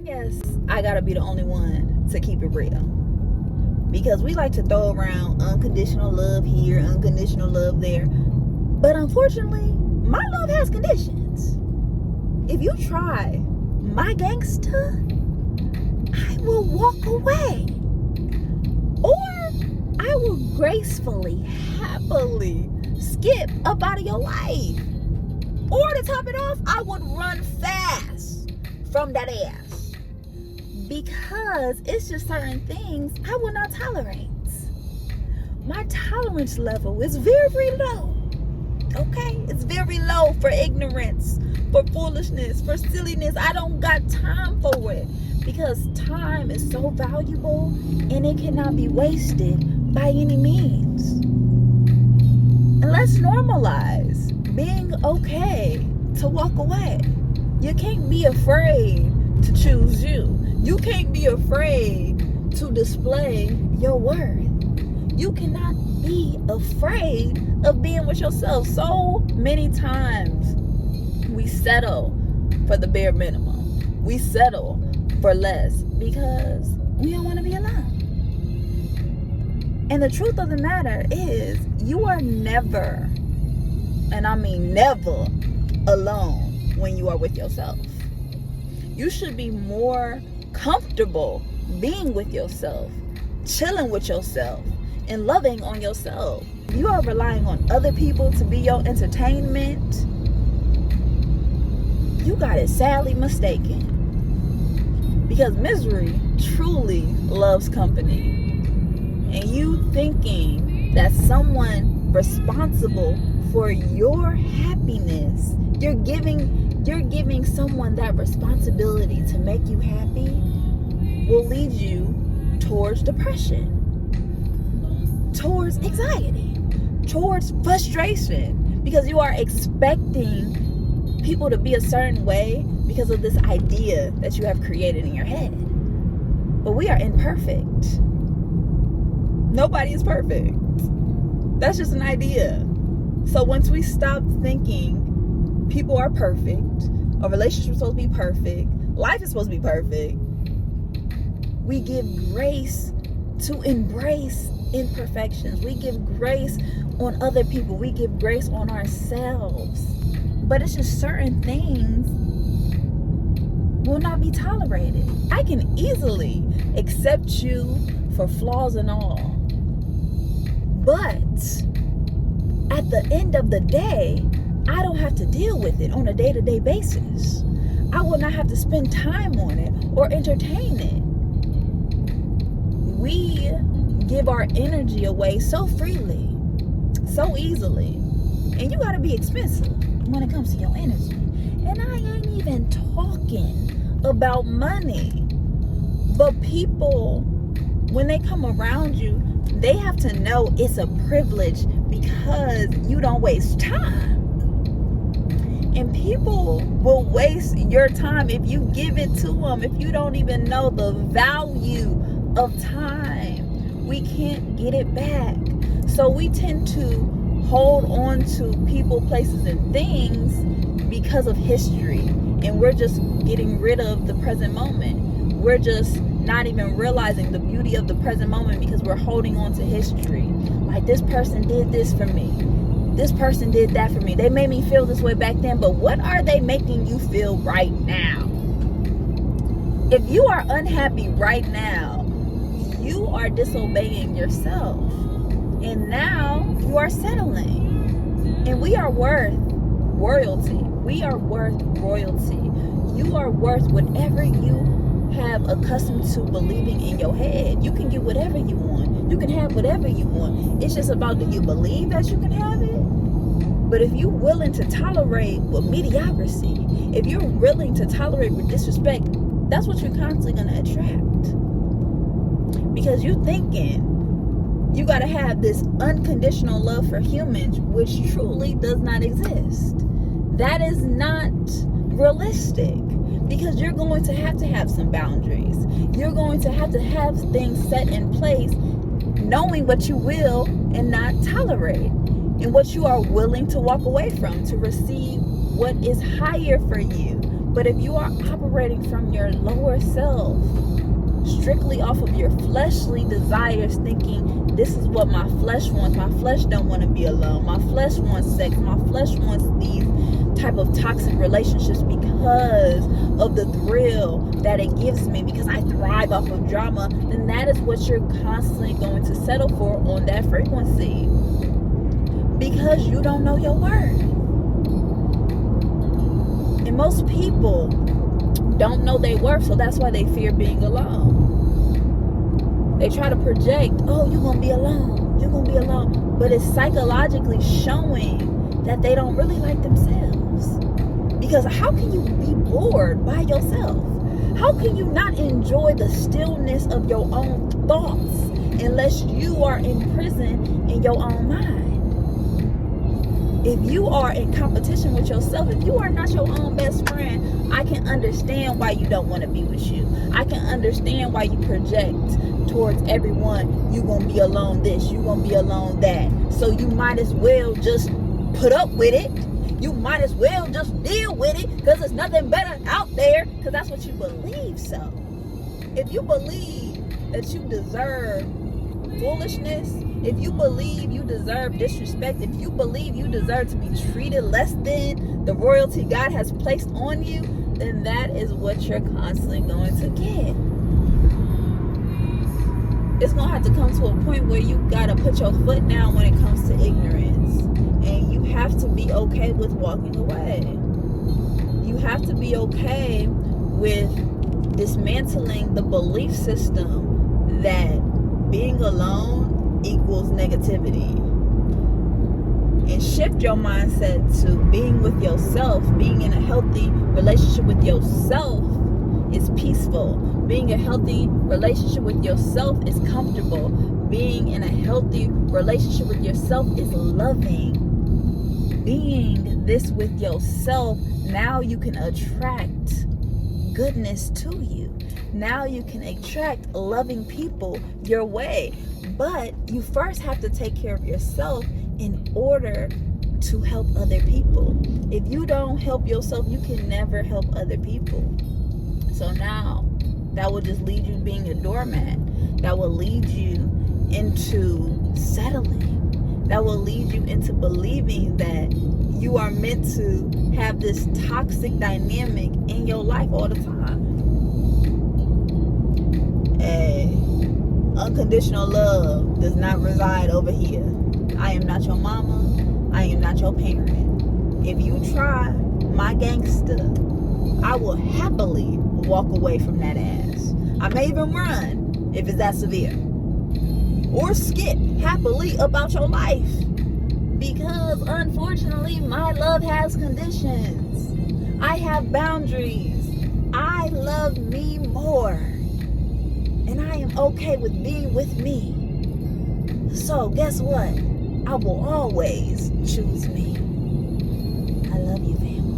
I guess I gotta be the only one to keep it real. Because we like to throw around unconditional love here, unconditional love there. But unfortunately, my love has conditions. If you try my gangster, I will walk away. Or I will gracefully, happily skip up out of your life. Or to top it off, I would run fast from that ass. Because it's just certain things I will not tolerate. My tolerance level is very, very low. Okay? It's very low for ignorance, for foolishness, for silliness. I don't got time for it. Because time is so valuable and it cannot be wasted by any means. And let's normalize being okay to walk away. You can't be afraid to choose you. You can't be afraid to display your worth. You cannot be afraid of being with yourself. So many times we settle for the bare minimum. We settle for less because we don't want to be alone. And the truth of the matter is, you are never, and I mean never, alone when you are with yourself. You should be more comfortable being with yourself, chilling with yourself, and loving on yourself. If you are relying on other people to be your entertainment, you got it sadly mistaken. Because misery truly loves company. And you thinking that someone responsible for your happiness, you're giving someone that responsibility to make you happy, will lead you towards depression, towards anxiety, towards frustration, because you are expecting people to be a certain way because of this idea that you have created in your head. But we are imperfect. Nobody is perfect. That's just an idea. So once we stop thinking people are perfect, a relationship is supposed to be perfect, life is supposed to be perfect, we give grace to embrace imperfections. We give grace on other people. We give grace on ourselves. But it's just certain things will not be tolerated. I can easily accept you for flaws and all. But at the end of the day, I don't have to deal with it on a day-to-day basis. I will not have to spend time on it or entertain it. We give our energy away so freely, so easily. And you gotta be expensive when it comes to your energy. And I ain't even talking about money. But people, when they come around you, they have to know it's a privilege because you don't waste time. And people will waste your time if you give it to them, if you don't even know the value of time. We can't get it back. So we tend to hold on to people, places, and things because of history. And we're just getting rid of the present moment. We're just not even realizing the beauty of the present moment because we're holding on to history. Like, this person did this for me. This person did that for me. They made me feel this way back then, but what are they making you feel right now? If you are unhappy right now, you are disobeying yourself. And now you are settling. And we are worth royalty. We are worth royalty. You are worth whatever you have accustomed to believing in your head. You can get whatever you want. You can have whatever you want. It's just about, do you believe that you can have it? But if you're willing to tolerate with mediocrity, if you're willing to tolerate with disrespect, that's what you're constantly going to attract. Because you're thinking you got to have this unconditional love for humans, which truly does not exist. That is not realistic. Because you're going to have some boundaries. You're going to have things set in place, knowing what you will and not tolerate, and what you are willing to walk away from to receive what is higher for you, But if you are operating from your lower self, strictly off of your fleshly desires, thinking this is what my flesh wants. My flesh don't want to be alone. My flesh wants sex. My flesh wants these type of toxic relationships because of the thrill that it gives me, because I thrive off of drama, then that is what you're constantly going to settle for on that frequency, because you don't know your worth. And most people don't know their worth, so that's why they fear being alone. They try to project, oh, you're going to be alone. You're going to be alone. But it's psychologically showing that they don't really like themselves. Because how can you be bored by yourself? How can you not enjoy the stillness of your own thoughts unless you are in prison in your own mind? If you are in competition with yourself, if you are not your own best friend, I can understand why you don't want to be with you. I can understand why you project towards everyone. You're going to be alone this, you're going to be alone that. So you might as well just put up with it. You might as well just deal with it, because there's nothing better out there, because that's what you believe. So if you believe that you deserve foolishness, if you believe you deserve disrespect, if you believe you deserve to be treated less than the royalty God has placed on you, then that is what you're constantly going to get. It's going to have to come to a point where you got to put your foot down when it comes to ignorance. And you have to be okay with walking away. You have to be okay with dismantling the belief system that being alone equals negativity. And shift your mindset to being with yourself. Being in a healthy relationship with yourself is peaceful. Being a healthy relationship with yourself is comfortable. Being in a healthy relationship with yourself is loving. Being this with yourself, now you can attract goodness to you. Now you can attract loving people your way. But you first have to take care of yourself in order to help other people. If you don't help yourself, you can never help other people. So now that will just lead you being a doormat. That will lead you into settling. That will lead you into believing that you are meant to have this toxic dynamic in your life all the time. Hey, unconditional love does not reside over here. I am not your mama. I am not your parent. If you try my gangster, I will happily walk away from that ass. I may even run if it's that severe. Or skip happily about your life. Because unfortunately, my love has conditions. I have boundaries. I love me more. And I am okay with being with me. So guess what? I will always choose me. I love you, family.